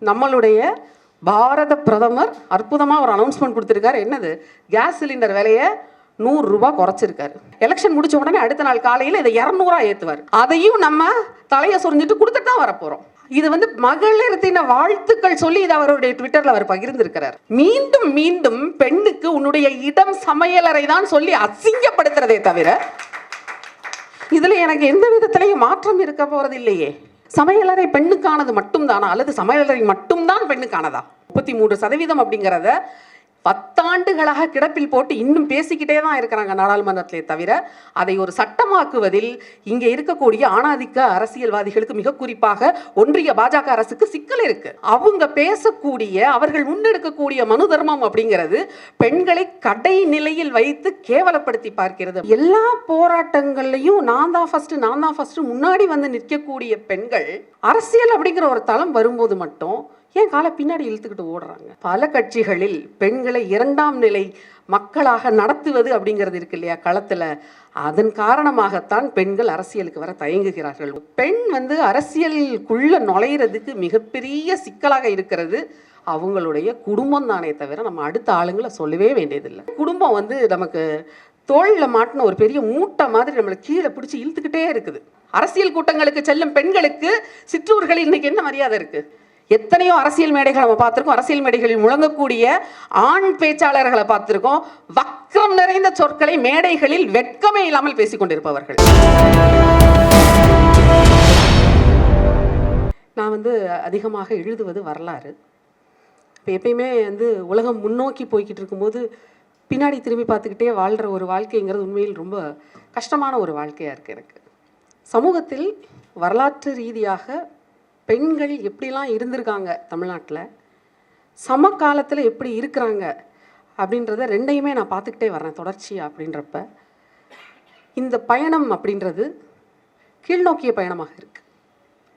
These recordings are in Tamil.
நம்மளுடைய பாரத பிரதமர் அற்புதமாக ஒரு அனௌன்ஸ்மெண்ட் கொடுத்துருக்காரு. என்னது? கேஸ் சிலிண்டர் விலையை 100 ரூபாய் குறைச்சிருக்காரு. எலெக்ஷன் முடிச்ச உடனே அடுத்த நாள் காலையில் இதை 200 ஏற்றுவார். அதையும் நம்ம தலையை சொரிஞ்சிட்டு கொடுத்துட்டு தான் வரப்போகிறோம். இது மகளிர் தின வாழ்த்துக்கள் சொல்லி இது அவருடைய ட்விட்டர்ல அவர் பகிர்ந்திருக்கிறார். மீண்டும் மீண்டும் பெண்ணுக்கு உன்னுடைய இடம் சமையலறை தான் சொல்லி அசிங்கப்படுத்துறதே தவிர இதுல எனக்கு எந்த விதத்திலையும் மாற்றம் இருக்க போறது இல்லையே. சமையலறை பெண்ணுக்கானது மட்டும்தானா, அல்லது சமையலறை மட்டும்தான் பெண்ணுக்கானதா? 33% அப்படிங்கிறத 10 ஆண்டுகளாக கிடப்பில் போட்டு இன்னும் பேசிக்கிட்டே தான் இருக்கிறாங்க நாடாளுமன்றத்திலே தவிர அதை ஒரு சட்டமாக்குவதில் இங்கே இருக்கக்கூடிய ஆணாதிக்க அரசியல்வாதிகளுக்கு, மிக குறிப்பாக ஒன்றிய பாஜக அரசுக்கு சிக்கல் இருக்கு. அவங்க பேசக்கூடிய, அவர்கள் முன்னெடுக்கக்கூடிய மனு தர்மம் அப்படிங்கிறது பெண்களை கடை நிலையில் வைத்து கேவலப்படுத்தி பார்க்கிறது. எல்லா போராட்டங்கள்லையும் நான் தான் ஃபர்ஸ்ட் முன்னாடி வந்து நிற்கக்கூடிய பெண்கள் அரசியல் அப்படிங்கிற ஒரு தளம் வரும்போது மட்டும் ஏன் காலை பின்னாடி இழுத்துக்கிட்டு ஓடுறாங்க? பல கட்சிகளில் பெண்களை 2ஆம் நிலை மக்களாக நடத்துவது அப்படிங்கிறது இருக்கு இல்லையா களத்துல, அதன் காரணமாகத்தான் பெண்கள் அரசியலுக்கு வர தயங்குகிறார்கள். பெண் அரசியலுக்குள்ள நுழையிறதுக்கு மிகப்பெரிய சிக்கலாக இருக்கிறது அவங்களுடைய குடும்பம் தானே தவிர நம்ம அடுத்த ஆளுங்களை சொல்லவே வேண்டியதில்லை. குடும்பம் நமக்கு தோளில் மாட்டின ஒரு பெரிய மூட்டை மாதிரி நம்மளை கீழே பிடிச்சி இழுத்துக்கிட்டே இருக்குது. அரசியல் கூட்டங்களுக்கு செல்லும் பெண்களுக்கு சிற்றூர்களில் இன்னைக்கு என்ன மரியாதை இருக்கு? எத்தனையோ அரசியல் மேடைகள் நம்ம பார்த்திருக்கோம். அரசியல் மேடைகளில் முழங்கக்கூடிய ஆண் பேச்சாளர்களை பார்த்திருக்கோம். வக்ரம் நிறைந்த சொற்களை மேடைகளில் வெட்கமே இல்லாமல் பேசிக் கொண்டிருப்பவர்கள். நான் அதிகமாக எழுதுவது வரலாறு. இப்போ எப்பயுமே உலகம் முன்னோக்கி போய்கிட்டு இருக்கும்போது பின்னாடி திரும்பி பார்த்துக்கிட்டே வாழ்கிற ஒரு வாழ்க்கைங்கிறது உண்மையில் ரொம்ப கஷ்டமான ஒரு வாழ்க்கையாக இருக்குது எனக்கு. சமூகத்தில் வரலாற்று ரீதியாக பெண்கள் எப்படிலாம் இருந்திருக்காங்க தமிழ்நாட்டில், சமகாலத்தில் எப்படி இருக்கிறாங்க அப்படின்றத ரெண்டையுமே நான் பார்த்துக்கிட்டே வரேன் தொடர்ச்சியாக. அப்படின்றப்ப இந்த பயணம் அப்படின்றது கீழ்நோக்கிய பயணமாக இருக்குது,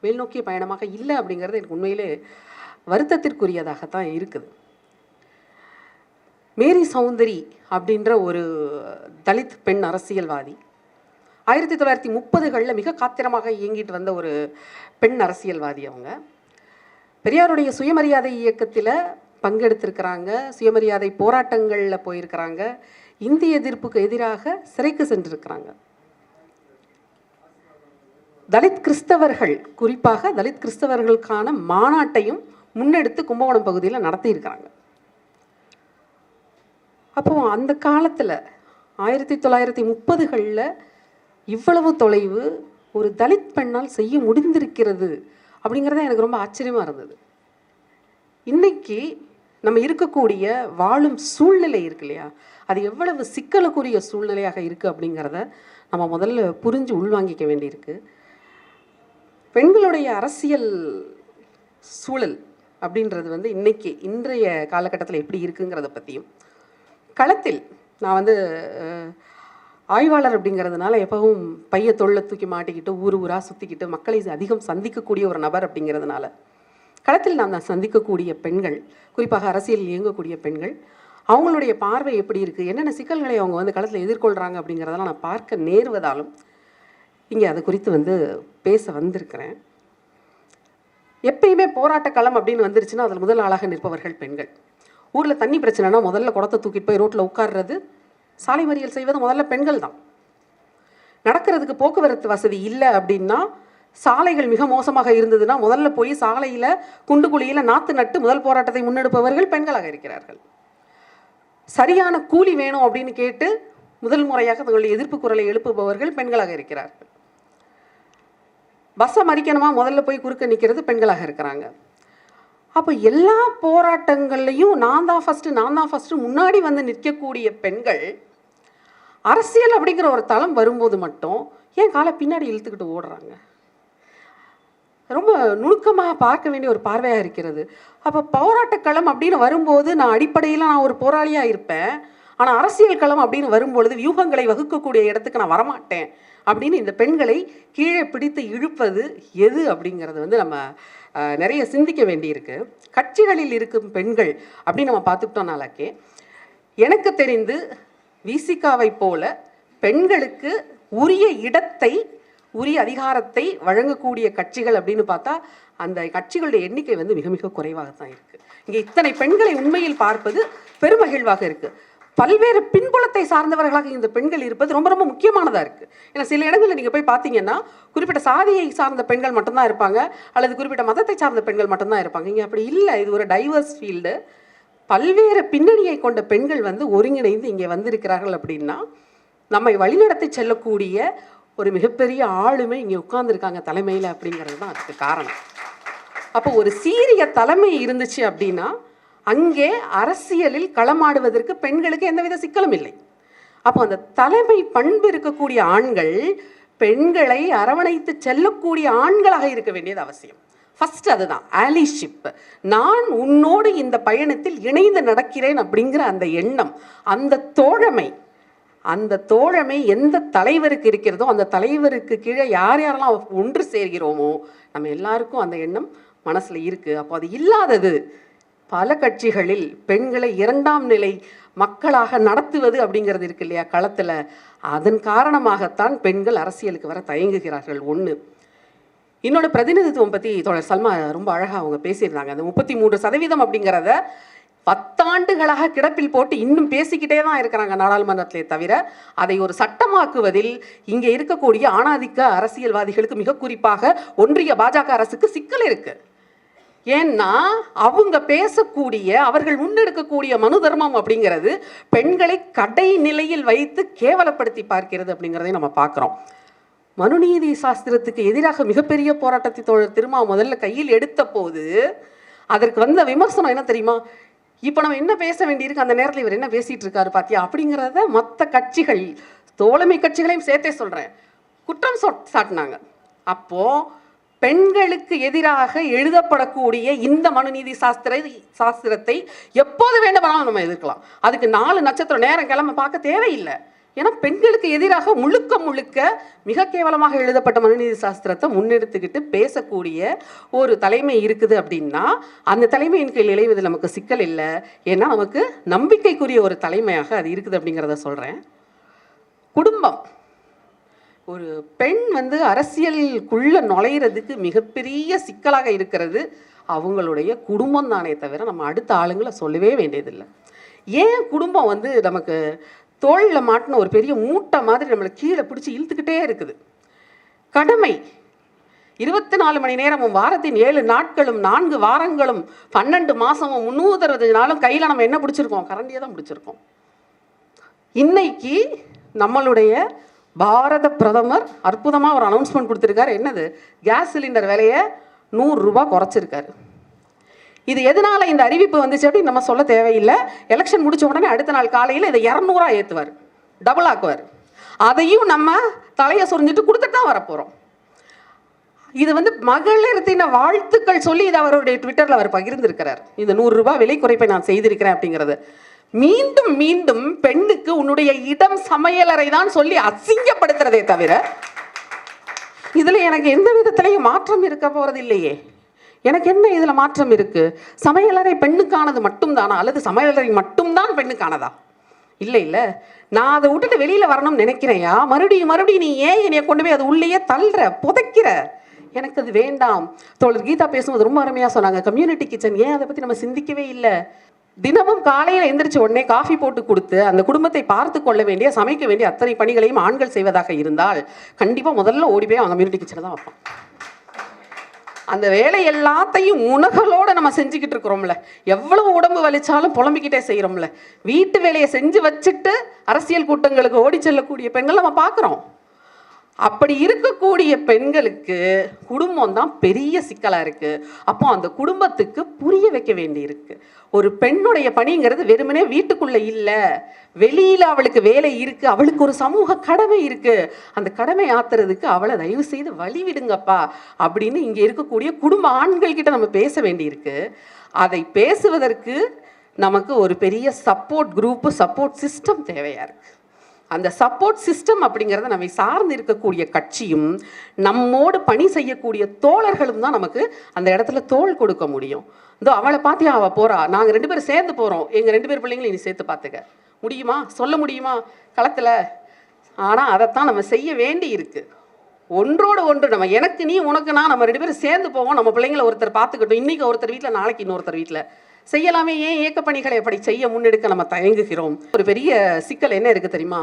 மேல்நோக்கிய பயணமாக இல்லை அப்படிங்கிறது எனக்கு உண்மையிலே வருத்தத்திற்குரியதாகத்தான் இருக்குது. மேரி சௌந்தரி அப்படின்ற ஒரு தலித் பெண் அரசியல்வாதி 1930களில் மிக காத்திரமாக இயங்கிட்டு வந்த ஒரு பெண் அரசியல்வாதி. அவங்க பெரியாருடைய சுயமரியாதை இயக்கத்தில் பங்கெடுத்திருக்கிறாங்க, சுயமரியாதை போராட்டங்களில் போயிருக்கிறாங்க, இந்திய எதிர்ப்புக்கு எதிராக சிறைக்கு சென்றிருக்கிறாங்க. தலித் கிறிஸ்தவர்கள், குறிப்பாக தலித் கிறிஸ்தவர்களுக்கான மாநாட்டையும் முன்னெடுத்து கும்பகோணம் பகுதியில் நடத்தியிருக்கிறாங்க. அப்போ அந்த காலத்தில் 1930களில் இவ்வளவு தொலைவு ஒரு தலித் பெண்ணால் செய்ய முடிந்திருக்கிறது அப்படிங்கிறத எனக்கு ரொம்ப ஆச்சரியமாக இருந்தது. இன்னைக்கு நம்ம இருக்கக்கூடிய வாழும் சூழ்நிலை இருக்கு இல்லையா, அது எவ்வளவு சிக்கலுக்குரிய சூழ்நிலையாக இருக்குது அப்படிங்கிறத நம்ம முதல்ல புரிஞ்சு உள்வாங்கிக்க வேண்டியிருக்கு. பெண்களுடைய அரசியல் சூழல் அப்படின்றது இன்னைக்கு இன்றைய காலகட்டத்தில் எப்படி இருக்குங்கிறத பற்றியும், களத்தில் நான் ஆய்வாளர் அப்படிங்கிறதுனால எப்பவும் பைய தொழிலை தூக்கி மாட்டிக்கிட்டு ஊர் ஊராக சுற்றிக்கிட்டு மக்களை அதிகம் சந்திக்கக்கூடிய ஒரு நபர் அப்படிங்கிறதுனால களத்தில் நான் சந்திக்கக்கூடிய பெண்கள், குறிப்பாக அரசியலில் இயங்கக்கூடிய பெண்கள், அவங்களுடைய பார்வை எப்படி இருக்குது, என்னென்ன சிக்கல்களை அவங்க களத்தில் எதிர்கொள்கிறாங்க அப்படிங்கிறதெல்லாம் நான் பார்க்க நேர்வதாலும் இங்கே அது குறித்து பேச வந்திருக்கிறேன். எப்பயுமே போராட்ட களம் அப்படின்னு வந்துருச்சுன்னா அதில் முதல் ஆளாக நிற்பவர்கள் பெண்கள். ஊரில் தண்ணி பிரச்சனைனா முதல்ல குடத்தை தூக்கிட்டு போய் ரோட்டில் உட்கார்றது, சாலை மறியல் செய்வது முதல்ல பெண்கள் தான். நடக்கிறதுக்கு போக்குவரத்து வசதி இல்லை அப்படின்னா, சாலைகள் மிக மோசமாக இருந்ததுன்னா முதல்ல போய் சாலையில் குண்டுகுழியில் நாற்று நட்டு முதல் போராட்டத்தை முன்னெடுப்பவர்கள் பெண்களாக இருக்கிறார்கள். சரியான கூலி வேணும் அப்படின்னு கேட்டு முதல் முறையாக தங்களுடைய எதிர்ப்பு குரலை எழுப்புபவர்கள் பெண்களாக இருக்கிறார்கள். பஸ்ஸை மறிக்கணுமா முதல்ல போய் குறுக்க நிற்கிறது பெண்களாக இருக்கிறாங்க. அப்போ எல்லா போராட்டங்கள்லையும் நான் தான் ஃபர்ஸ்ட் முன்னாடி வந்து நிற்கக்கூடிய பெண்கள் அரசியல் அப்படிங்கிற ஒரு தளம் வரும்போது மட்டும் ஏன் காலை பின்னாடி இழுத்துக்கிட்டு ஓடுறாங்க? ரொம்ப நுணுக்கமாக பார்க்க வேண்டிய ஒரு பார்வையாக இருக்கிறது. அப்போ போராட்ட களம் அப்படின்னு வரும்போது நான் அடிப்படையில் நான் ஒரு போராளியாக இருப்பேன், ஆனால் அரசியல் களம் அப்படின்னு வரும்பொழுது வியூகங்களை வகுக்கக்கூடிய இடத்துக்கு நான் வரமாட்டேன் அப்படின்னு இந்த பெண்களை கீழே பிடித்து இழுப்பது எது அப்படிங்கிறது நம்ம நிறைய சிந்திக்க வேண்டியிருக்கு. கட்சிகளில் இருக்கும் பெண்கள் அப்படின்னு நம்ம பார்த்துக்கிட்டோம்னாலே எனக்கு தெரிந்து விசிகாவை போல பெண்களுக்கு உரிய இடத்தை உரிய அதிகாரத்தை வழங்கக்கூடிய கட்சிகள் அப்படின்னு பார்த்தா அந்த கட்சிகளுடைய எண்ணிக்கை வந்து மிக மிக குறைவாகத்தான் இருக்கு. இங்கே இத்தனை பெண்களை உண்மையில் பார்ப்பது பெருமகிழ்வாக இருக்கு. பல்வேறு பின்புலத்தை சார்ந்தவர்களாக இந்த பெண்கள் இருப்பது ரொம்ப ரொம்ப முக்கியமானதாக இருக்குது. ஏன்னா சில இடங்களில் நீங்கள் போய் பார்த்தீங்கன்னா குறிப்பிட்ட சாதியை சார்ந்த பெண்கள் மட்டும்தான் இருப்பாங்க, அல்லது குறிப்பிட்ட மதத்தை சார்ந்த பெண்கள் மட்டும்தான் இருப்பாங்க. இங்கே அப்படி இல்லை. இது ஒரு டைவர்ஸ் ஃபீல்டு. பல்வேறு பின்னணியை கொண்ட பெண்கள் வந்து ஒருங்கிணைந்து இங்கே வந்திருக்கிறார்கள் அப்படின்னா நம்மை வழிநடத்தி செல்லக்கூடிய ஒரு மிகப்பெரிய ஆளுமை இங்கே உட்கார்ந்துருக்காங்க தலைமையில் அப்படிங்கிறது தான் அதுக்கு காரணம். அப்போ ஒரு சீரிய தலைமை இருந்துச்சு அப்படின்னா அங்கே அரசியலில் களமாடுவதற்கு பெண்களுக்கு எந்தவித சிக்கலும் இல்லை. அப்போ அந்த தலைமை பண்பு இருக்கக்கூடிய ஆண்கள் பெண்களை அரவணைத்து செல்லக்கூடிய ஆண்களாக இருக்க வேண்டியது அவசியம். ஃபர்ஸ்ட் அதுதான் ஆலிஷிப். நான் உன்னோடு இந்த பயணத்தில் இணைந்து நடக்கிறேன் அப்படிங்கிற அந்த எண்ணம், அந்த தோழமை எந்த தலைவருக்கு இருக்கிறதோ அந்த தலைவருக்கு கீழே யாரெல்லாம் ஒன்று சேர்கிறோமோ நம்ம எல்லாருக்கும் அந்த எண்ணம் மனசுல இருக்கு. அப்போ அது இல்லாதது பல கட்சிகளில் பெண்களை இரண்டாம் நிலை மக்களாக நடத்துவது அப்படிங்கிறது இருக்கு இல்லையா களத்துல, அதன் காரணமாகத்தான் பெண்கள் அரசியலுக்கு வர தயங்குகிறார்கள். ஒன்று. இன்னொரு பிரதிநிதித்துவம் பற்றி தோழர் சல்மா ரொம்ப அழகாக அவங்க பேசியிருந்தாங்க. அந்த 33% அப்படிங்கிறத 10 ஆண்டுகளாக கிடப்பில் போட்டு இன்னும் பேசிக்கிட்டே தான் இருக்கிறாங்க நாடாளுமன்றத்திலே தவிர அதை ஒரு சட்டமாக்குவதில் இங்கே இருக்கக்கூடிய ஆணாதிக்க அரசியல்வாதிகளுக்கு மிக குறிப்பாக ஒன்றிய பாஜக அரசுக்கு சிக்கல் இருக்கு. ஏன்னா அவங்க பேசக்கூடிய அவர்கள் முன்னெடுக்கக்கூடிய மனு தர்மம் அப்படிங்கிறது பெண்களை கடைநிலையில் வைத்து கேவலப்படுத்தி பார்க்கிறது அப்படிங்கிறதை நம்ம பார்க்குறோம். மனுநீதி சாஸ்திரத்துக்கு எதிராக மிகப்பெரிய போராட்டத்தை தோழர் திருமா முதல்ல கையில் எடுத்த போது அதற்கு வந்த விமர்சனம் என்ன தெரியுமா? இப்போ நம்ம என்ன பேச வேண்டியிருக்கு, அந்த நேரத்தில் இவர் என்ன பேசிட்டு இருக்காரு பாத்தியா அப்படிங்கிறத மற்ற கட்சிகள், தோழமை கட்சிகளையும் சேர்த்தே சொல்றேன், குற்றம் சாட்டினாங்க. அப்போ பெண்களுக்கு எதிராக எழுதப்படக்கூடிய இந்த மனுநீதி சாஸ்திரத்தை எப்போது வேண்டுமானாலும் நம்ம எதிர்க்கலாம். அதுக்கு 4 நட்சத்திரம் நேரம் கிளம்ப பார்க்க தேவையில்லை. ஏன்னா பெண்களுக்கு எதிராக முழுக்க மிக கேவலமாக எழுதப்பட்ட மனுநீதி சாஸ்திரத்தை முன்னெடுத்துக்கிட்டு பேசக்கூடிய ஒரு தலைமை இருக்குது அப்படின்னா அந்த தலைமையின் கீழ் இளைவதில் நமக்கு சிக்கல் இல்லை. ஏன்னா நமக்கு நம்பிக்கைக்குரிய ஒரு தலைமையாக அது இருக்குது அப்படிங்கிறத சொல்கிறேன். குடும்பம். ஒரு பெண் வந்து அரசியலுக்குள்ள நுழையிறதுக்கு மிகப்பெரிய சிக்கலாக இருக்கிறது அவங்களுடைய குடும்பம் தானே தவிர நம்ம அடுத்த ஆளுங்களை சொல்லவே வேண்டியதில்லை. ஏன் குடும்பம் வந்து நமக்கு தோளில் மாட்டின ஒரு பெரிய மூட்டை மாதிரி நம்மளை கீழே பிடிச்சி இழுத்துக்கிட்டே இருக்குது. கடமை 24 மணி நேரமும் வாரத்தின் 7 நாட்களும் 4 வாரங்களும் 12 மாதமும் 365 நாளும் கையில் நம்ம என்ன பிடிச்சிருக்கோம்? கரண்டியை தான் பிடிச்சிருக்கோம். இன்னைக்கு நம்மளுடைய பாரத பிரதமர் அற்புதமாக ஒரு அனௌன்ஸ்மெண்ட் கொடுத்துருக்காரு. என்னது? கேஸ் சிலிண்டர் விலையை 100 ரூபாய் குறைச்சிருக்காரு. இது எதனால இந்த அறிவிப்பு வந்துச்சு அப்படின்னு நம்ம சொல்ல தேவையில்லை. எலெக்ஷன் முடிச்ச உடனே அடுத்த நாள் காலையில் இதை 200 ஏற்றுவார், டபுள் ஆக்குவார். அதையும் நம்ம தலையை சொரிஞ்சிட்டு கொடுத்துட்டு தான் வரப்போகிறோம். இது வந்து மகளிர் தின வாழ்த்துக்கள் சொல்லி இது அவருடைய ட்விட்டரில் அவர் பகிர்ந்திருக்கிறார். இந்த 100 ரூபாய் விலை குறைப்பை நான் செய்திருக்கிறேன் அப்படிங்கிறது. மீண்டும் மீண்டும் பெண்ணுக்கு உன்னுடைய இடம் சமையலறை தான் சொல்லி அசிங்கப்படுத்துறதே தவிர இதுல எனக்கு எந்த விதத்திலையும் மாற்றம் இருக்க போறது இல்லையே. எனக்கு என்ன இதுல மாற்றம் இருக்கு? சமையலறை பெண்ணுக்கானது மட்டும்தானா, அல்லது சமையலறை மட்டும்தான் பெண்ணுக்கானதா? இல்லை இல்லை, நான் அதை விட்டுட்டு வெளியில வரணும்னு நினைக்கிறேயா? மறுபடியும் நீ ஏன் என்னைய கொண்டு போய் அது உள்ளேயே தள்ளுற, புதைக்கிற? எனக்கு அது வேண்டாம். தோழர் கீதா பேசும்போது ரொம்ப அருமையா சொன்னாங்க, கம்யூனிட்டி கிச்சன். ஏன் அதை பத்தி நம்ம சிந்திக்கவே இல்லை? தினமும் காலையில் எந்திரிச்ச உடனே காஃபி போட்டு கொடுத்து அந்த குடும்பத்தை பார்த்து கொள்ள வேண்டிய, சமைக்க வேண்டிய அத்தனை பணிகளையும் ஆண்கள் செய்வதாக இருந்தால் கண்டிப்பாக முதல்ல ஓடி போய் அவங்க கம்யூனிட்டி கிச்சனை தான் வைப்போம். அந்த வேலை எல்லாத்தையும் உணகளோடு நம்ம செஞ்சுக்கிட்டு இருக்கிறோம்ல, எவ்வளவு உடம்பு வலிச்சாலும் புலம்பிக்கிட்டே செய்கிறோம்ல. வீட்டு வேலையை செஞ்சு வச்சுட்டு அரசியல் கூட்டங்களுக்கு ஓடி செல்லக்கூடிய பெண்கள் நம்ம பார்க்குறோம். அப்படி இருக்கக்கூடிய பெண்களுக்கு குடும்பம் தான் பெரிய சிக்கலாக இருக்குது. அப்போ அந்த குடும்பத்துக்கு புரிய வைக்க வேண்டி இருக்கு. ஒரு பெண்ணுடைய பணிங்கிறது வெறுமனே வீட்டுக்குள்ளே இல்லை, வெளியில் அவளுக்கு வேலை இருக்குது, அவளுக்கு ஒரு சமூக கடமை இருக்குது. அந்த கடமை ஆத்துறதுக்கு அவளை தயவு செய்து வழி விடுங்கப்பா அப்படின்னு இங்கே இருக்கக்கூடிய குடும்ப ஆண்கள்கிட்ட நம்ம பேச வேண்டி இருக்கு. அதை பேசுவதற்கு நமக்கு ஒரு பெரிய சப்போர்ட் குரூப்பு, சப்போர்ட் சிஸ்டம் தேவையாக இருக்குது. அந்த சப்போர்ட் சிஸ்டம் அப்படிங்கிறத நம்மை சார்ந்து இருக்கக்கூடிய கட்சியும் நம்மோடு பணி செய்யக்கூடிய தோழர்களும் தான் நமக்கு அந்த இடத்துல தோள் கொடுக்க முடியும். இதோ அவளை பார்த்தியா, அவள் போகிறா, நாங்கள் 2 பேரும் சேர்ந்து போகிறோம், எங்கள் 2 பேர் பிள்ளைங்களும் நீ சேர்த்து பார்த்துக்க முடியுமா? சொல்ல முடியுமா களத்தில்? ஆனால் அதைத்தான் நம்ம செய்ய வேண்டி இருக்கு. ஒன்றோடு ஒன்று நம்ம எனக்கு நீ உனக்கு நான் நம்ம 2 பேரும் சேர்ந்து போவோம், நம்ம பிள்ளைங்களை ஒருத்தர் பார்த்துக்கிட்டோம், இன்னைக்கு ஒருத்தர் வீட்டில் நாளைக்கு இன்னொருத்தர் வீட்டில் செய்யலாமே, ஏன் இயக்க பணிகளை எப்படி செய்ய முன்னெடுக்க நம்ம தயங்குகிறோம்? ஒரு பெரிய சிக்கல் என்ன இருக்குது தெரியுமா?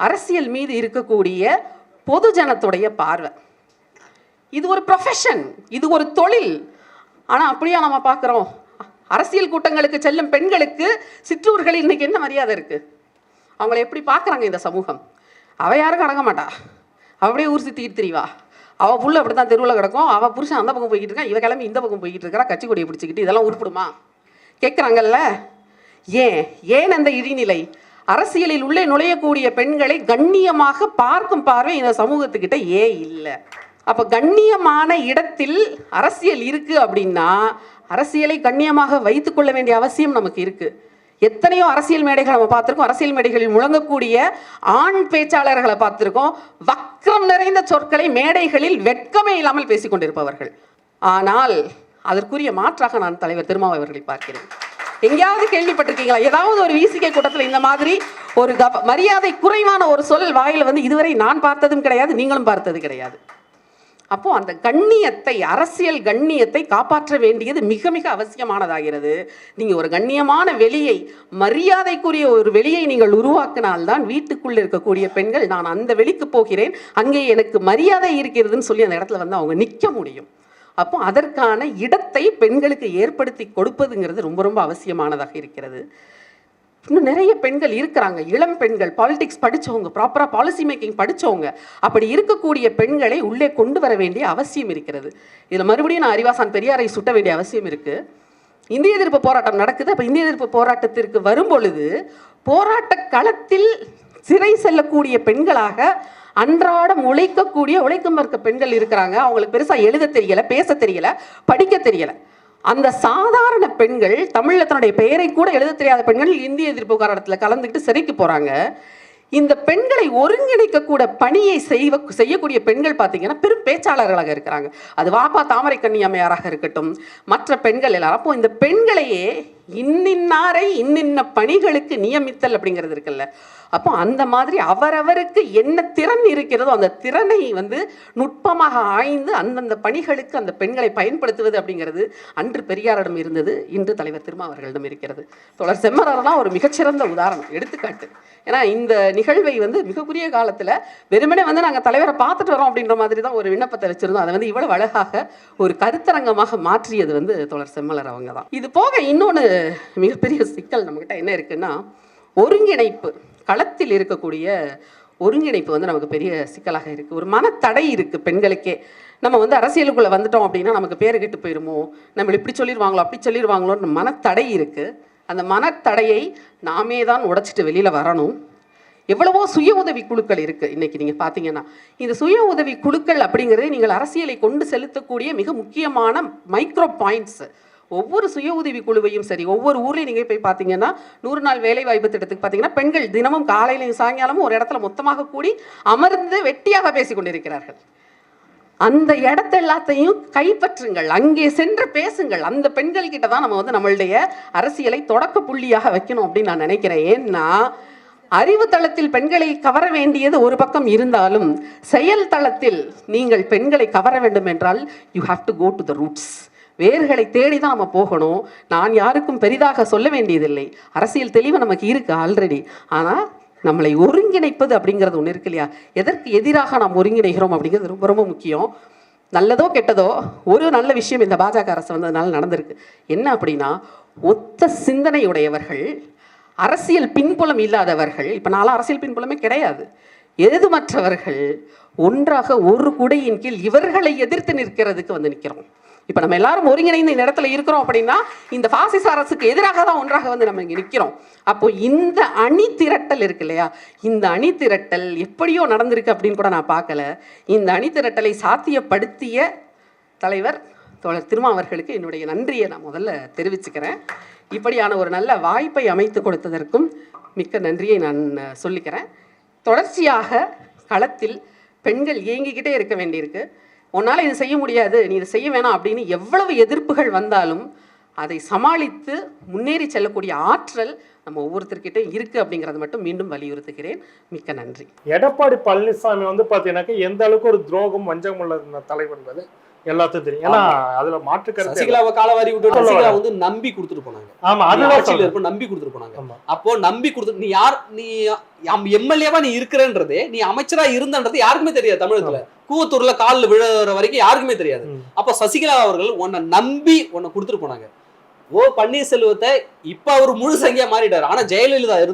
அரசியல் மீது இருக்கக்கூடிய பொதுஜனத்துடைய பார்வை. இது ஒரு ப்ரொஃபஷன், இது ஒரு தொழில். ஆனால் அப்படியா நம்ம பார்க்குறோம்? அரசியல் கூட்டங்களுக்கு செல்லும் பெண்களுக்கு சிற்றூர்களில் இன்னைக்கு என்ன மரியாதை இருக்குது? அவங்கள எப்படி பார்க்குறாங்க இந்த சமூகம்? அவள் யாருக்கும் அடங்க மாட்டா, அப்படியே ஊர் சுற்றிக்கிட்டு தெரியவா, அவள் புள்ள அப்படி தான் தெருவில் கிடக்கும், அவள் புருஷன் அந்த பக்கம் போய்கிட்டு இருக்கா, இவ கிளம்பி இந்த பக்கம் போய்கிட்டு இருக்கிறா, கட்சி கொடியை பிடிச்சிக்கிட்டு, இதெல்லாம் உருப்பிடுமா கேட்குறாங்கல்ல? ஏன் அந்த இழிநிலை? அரசியலில் உள்ளே நுழையக்கூடிய பெண்களை கண்ணியமாக பார்க்கும் பார்வை இந்த சமூகத்துக்கிட்ட ஏன் இல்லை? அப்போ கண்ணியமான இடத்தில் அரசியல் இருக்குது அப்படின்னா அரசியலை கண்ணியமாக வைத்துக்கொள்ள வேண்டிய அவசியம் நமக்கு இருக்குது. எத்தனையோ அரசியல் மேடைகள் நம்ம பார்த்துருக்கோம், அரசியல் மேடைகளில் முழங்கக்கூடிய ஆண் பேச்சாளர்களை பார்த்துருக்கோம், வக்ரம் நிறைந்த சொற்களை மேடைகளில் வெட்கமே இல்லாமல் பேசிக்கொண்டிருப்பவர்கள். ஆனால் அதற்குரிய மாற்றாக நான் தலைவர் திருமாவை அவர்களை பார்க்கிறேன். எங்கேயாவது கேள்விப்பட்டிருக்கீங்களா? ஏதாவது ஒரு விசிகே கூட்டத்தில் இந்த மாதிரி ஒரு மரியாதை குறைவான ஒரு சொல் வாயில வந்து இதுவரை நான் பார்த்ததும் கிடையாது, நீங்களும் பார்த்தது கிடையாது. அப்போ அந்த கண்ணியத்தை, அரசியல் கண்ணியத்தை காப்பாற்ற வேண்டியது மிக மிக அவசியமானதாகிறது. நீங்கள் ஒரு கண்ணியமான வெளியை, மரியாதைக்குரிய ஒரு வெளியை நீங்கள் உருவாக்கினால்தான் வீட்டுக்குள்ளே இருக்கக்கூடிய பெண்கள் நான் அந்த வெளிக்கு போகிறேன், அங்கே எனக்கு மரியாதை இருக்கிறதுன்னு சொல்லி அந்த இடத்துல வந்து அவங்க நிற்க முடியும். அப்போ அதற்கான இடத்தை பெண்களுக்கு ஏற்படுத்தி கொடுப்பதுங்கிறது ரொம்ப ரொம்ப அவசியமானதாக இருக்கிறது. இன்னும் நிறைய பெண்கள் இருக்கிறாங்க, இளம் பெண்கள், பாலிடிக்ஸ் படித்தவங்க, ப்ராப்பராக பாலிசி மேக்கிங் படித்தவங்க. அப்படி இருக்கக்கூடிய பெண்களை உள்ளே கொண்டு வர வேண்டிய அவசியம் இருக்கிறது. இதில் மறுபடியும் நான் அறிவாசான் பெரியாரை சுட்ட வேண்டிய அவசியம் இருக்குது. இந்திய எதிர்ப்பு போராட்டம் நடக்குது. அப்போ இந்திய எதிர்ப்பு போராட்டத்திற்கு வரும்பொழுது போராட்ட களத்தில் சிறை செல்லக்கூடிய பெண்களாக அன்றாடம் உழைக்கும் இருக்க பெண்கள் இருக்கிறாங்க. அவங்களுக்கு பெருசாக எழுத தெரியல, பேச தெரியல, படிக்க தெரியல. அந்த சாதாரண பெண்கள், தமிழில் தன்னுடைய பெயரை கூட எழுத தெரியாத பெண்கள் இந்திய எதிர்ப்பு போராட்டத்தில் கலந்துக்கிட்டு சிறைக்கு போகிறாங்க. இந்த பெண்களை ஒருங்கிணைக்கக்கூட பணியை செய்யக்கூடிய பெண்கள் பார்த்தீங்கன்னா பெரும் பேச்சாளர்களாக இருக்கிறாங்க. அது வாப்பா தாமரை கண்ணி அம்மையாராக இருக்கட்டும், மற்ற பெண்கள் எல்லாரும். அப்போ இந்த பெண்களையே இன்னின்னாரை இன்னின்ன பணிகளுக்கு நியமித்தல் அப்படிங்கிறது இருக்குல்ல. அப்போ அந்த மாதிரி அவரவருக்கு என்ன திறன் இருக்கிறதோ அந்த திறனை வந்து நுட்பமாக ஆய்ந்து அந்தந்த பணிகளுக்கு அந்த பெண்களை பயன்படுத்துவது அப்படிங்கிறது அன்று பெரியாரிடம் இருந்தது, இன்று தலைவர் திருமா அவர்களிடம் இருக்கிறது. தோழர் செம்மரர்லாம் ஒரு மிகச்சிறந்த உதாரணம், எடுத்துக்காட்டு. ஏன்னா இந்த நிகழ்வை வந்து மிகக்குரிய காலத்தில் வெறுமனே வந்து நாங்கள் தலைவரை பார்த்துட்டு வரோம் அப்படின்ற மாதிரி தான் ஒரு விண்ணப்பத்தை வச்சுருந்தோம். அதை வந்து இவ்வளவு அழகாக ஒரு கருத்தரங்கமாக மாற்றியது வந்து தோழர் செம்மலர் அவங்க தான். இது போக இன்னொன்று மிகப்பெரிய சிக்கல் நம்மகிட்ட என்ன இருக்குன்னா, ஒருங்கிணைப்பு, களத்தில் இருக்கக்கூடிய ஒருங்கிணைப்பு வந்து நமக்கு பெரிய சிக்கலாக இருக்குது. ஒரு மனத்தடை இருக்குது பெண்களுக்கே. நம்ம வந்து அரசியலுக்குள்ளே வந்துட்டோம் அப்படின்னா நமக்கு பேர் கெட்டு போயிடுமோ, நம்மளை இப்படி சொல்லிடுவாங்களோ அப்படி சொல்லிடுவாங்களோன்னு மனத்தடை இருக்குது. அந்த மனத்தடையை நாமே தான் உடைச்சிட்டு வெளியில் வரணும். எவ்வளவோ சுய உதவி குழுக்கள் இருக்குது இன்றைக்கி. நீங்கள் பார்த்தீங்கன்னா இந்த சுய உதவி குழுக்கள் அப்படிங்கிறதே நீங்கள் அரசியலை கொண்டு செலுத்தக்கூடிய மிக முக்கியமான மைக்ரோ பாயிண்ட்ஸ். ஒவ்வொரு சுய உதவி குழுவையும் சரி, ஒவ்வொரு ஊர்லேயும் நீங்கள் போய் பார்த்தீங்கன்னா 100 நாள் வேலை வாய்ப்பு திட்டத்துக்கு பார்த்தீங்கன்னா பெண்கள் தினமும் காலையிலையும் சாயங்காலமும் ஒரு இடத்துல மொத்தமாக கூடி அமர்ந்து வெட்டியாக பேசி கொண்டிருக்கிறார்கள். அந்த இடத்த எல்லாத்தையும் கைப்பற்றுங்கள், அங்கே சென்று பேசுங்கள். அந்த பெண்கள் கிட்ட தான் நம்ம வந்து நம்மளுடைய அரசியலை தொடக்க புள்ளியாக வைக்கணும் அப்படின்னு நான் நினைக்கிறேன். ஏன்னா அறிவு தளத்தில் பெண்களை கவர வேண்டியது ஒரு பக்கம் இருந்தாலும் செயல் தளத்தில் நீங்கள் பெண்களை கவர வேண்டும் என்றால் you have to go to the roots. வேர்களை தேடி தான் நம்ம போகணும். நான் யாருக்கும் பெரிதாக சொல்ல வேண்டியதில்லை, அரசியல் தெளிவு நமக்கு இருக்குது ஆல்ரெடி. ஆனால் நம்மளை ஒருங்கிணைப்பது அப்படிங்கிறது ஒன்று இருக்கு இல்லையா, எதற்கு எதிராக நாம் ஒருங்கிணைகிறோம் அப்படிங்கிறது ரொம்ப ரொம்ப முக்கியம். நல்லதோ கெட்டதோ ஒரு நல்ல விஷயம் இந்த பாஜக அரசு வந்ததுனால நடந்திருக்கு. என்ன அப்படின்னா, ஒத்த சிந்தனையுடையவர்கள், அரசியல் பின்புலம் இல்லாதவர்கள், இப்போ நான்லாம் அரசியல் பின்புலமே கிடையாது, எதுமற்றவர்கள் ஒன்றாக ஒரு குடையின் கீழ் இவர்களை எதிர்த்து நிற்கிறதுக்கு வந்து நிற்கிறோம். இப்போ நம்ம எல்லாரும் ஒருங்கிணைந்து இந்த இடத்துல இருக்கிறோம் அப்படின்னா இந்த பாசிச அரசுக்கு எதிராக தான் ஒன்றாக வந்து நம்ம இங்கே நிற்கிறோம். அப்போ இந்த அணி திரட்டல் இருக்கு இல்லையா, இந்த அணி திரட்டல் எப்படியோ நடந்திருக்கு அப்படின்னு கூட நான் பார்க்கல. இந்த அணி திரட்டலை சாத்தியப்படுத்திய தலைவர் தோழர் திருமா அவர்களுக்கு என்னுடைய நன்றியை நான் முதல்ல தெரிவிச்சுக்கிறேன். இப்படியான ஒரு நல்ல வாய்ப்பை அமைத்து கொடுத்ததற்கும் மிக்க நன்றியை நான் சொல்லிக்கிறேன். தொடர்ச்சியாக களத்தில் பெண்கள் இயங்கிக்கிட்டே இருக்க வேண்டியிருக்கு. உன்னால் இது செய்ய முடியாது, நீ இதை செய்ய வேணாம் அப்படின்னு எவ்வளவு எதிர்ப்புகள் வந்தாலும் அதை சமாளித்து முன்னேறி செல்லக்கூடிய ஆற்றல் நம்ம ஒவ்வொருத்தர்கிட்ட இருக்கு அப்படிங்கறத மட்டும் மீண்டும் வலியுறுத்துகிறேன். மிக்க நன்றி. எடப்பாடி பழனிசாமி வந்து பாத்தீங்கன்னாக்க எந்த அளவுக்கு ஒரு துரோகம் வஞ்சகம் உள்ள தலைவன்றது எல்லாத்துக்கும் தெரியும். ஏன்னா அதுல மாற்று கருத்து சசிகலாவை காலவாரி விட்டு சசிகலா வந்து நம்பி கொடுத்துட்டு போனாங்க. ஆமா, அதுதான் நம்பி கொடுத்துட்டு போனாங்க. அப்போ நம்பி கொடுத்து நீ யார், நீ எம்எல்ஏவா நீ இருக்கிறன்றது, நீ அமைச்சரா இருந்தன்றது யாருக்குமே தெரியாது. தமிழகத்துல கூவத்தூர்ல காலில் விழுற வரைக்கும் யாருக்குமே தெரியாது. அப்போ சசிகலா அவர்கள் உன்னை நம்பி உன்னை கொடுத்துட்டு போனாங்க. ஓ பன்னீர்செல்வத்தை இப்ப அவர் முழு சங்கியா மாறிட்டாரு. ஆனா ஜெயலலிதா